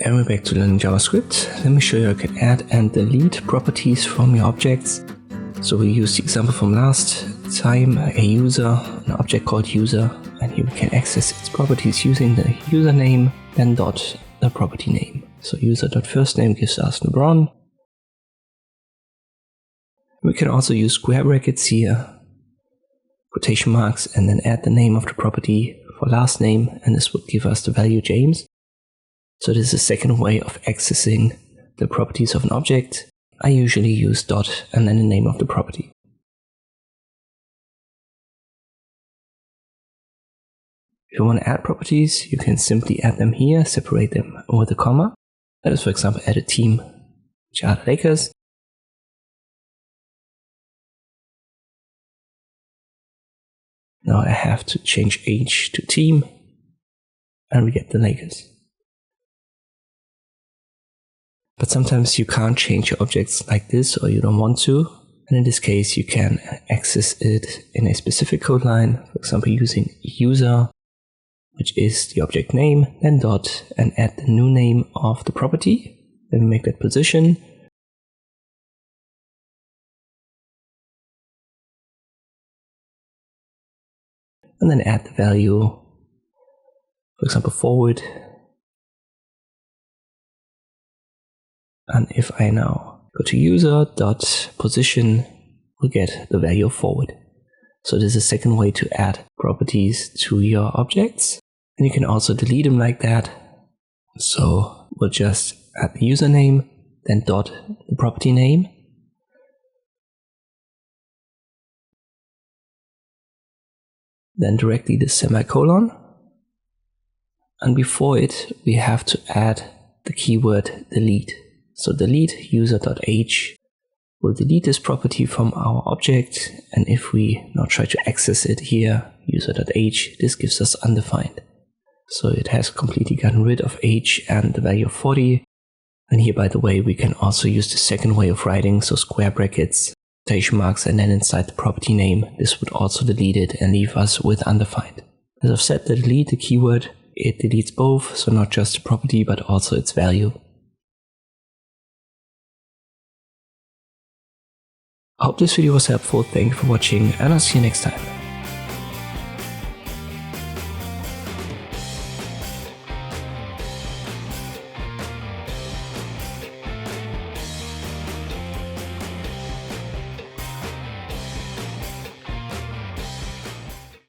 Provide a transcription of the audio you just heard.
And we're back to learning JavaScript. Let me show you how you can add and delete properties from your objects. So we use the example from last time, a user, an object called user, and here we can access its properties using the username, then dot the property name. So user.firstname gives us LeBron. We can also use square brackets here, quotation marks, and then add the name of the property for last name, and this would give us the value James. So this is a second way of accessing the properties of an object. I usually use dot and then the name of the property. If you want to add properties, you can simply add them here, separate them with a comma. Let us, for example, add a team, which are the Lakers. Now I have to change age to team, and we get the Lakers. But sometimes you can't change your objects like this, or you don't want to. And in this case, you can access it in a specific code line, for example, using user, which is the object name, then dot, and add the new name of the property. Then we make that position. And then add the value, for example, forward. And if I now go to user.position, we'll get the value of forward. So this is a second way to add properties to your objects. And you can also delete them like that. So we'll just add the username, then dot the property name. Then directly the semicolon. And before it, we have to add the keyword delete. So delete user.age will delete this property from our object, and if we now try to access it here, user.age, this gives us undefined. So it has completely gotten rid of age and the value of 40. And here, by the way, we can also use the second way of writing, so square brackets, quotation marks, and then inside the property name, this would also delete it and leave us with undefined. As I've said, the delete, the keyword, it deletes both, so not just the property, but also its value. I hope this video was helpful. Thank you for watching, and I'll see you next time.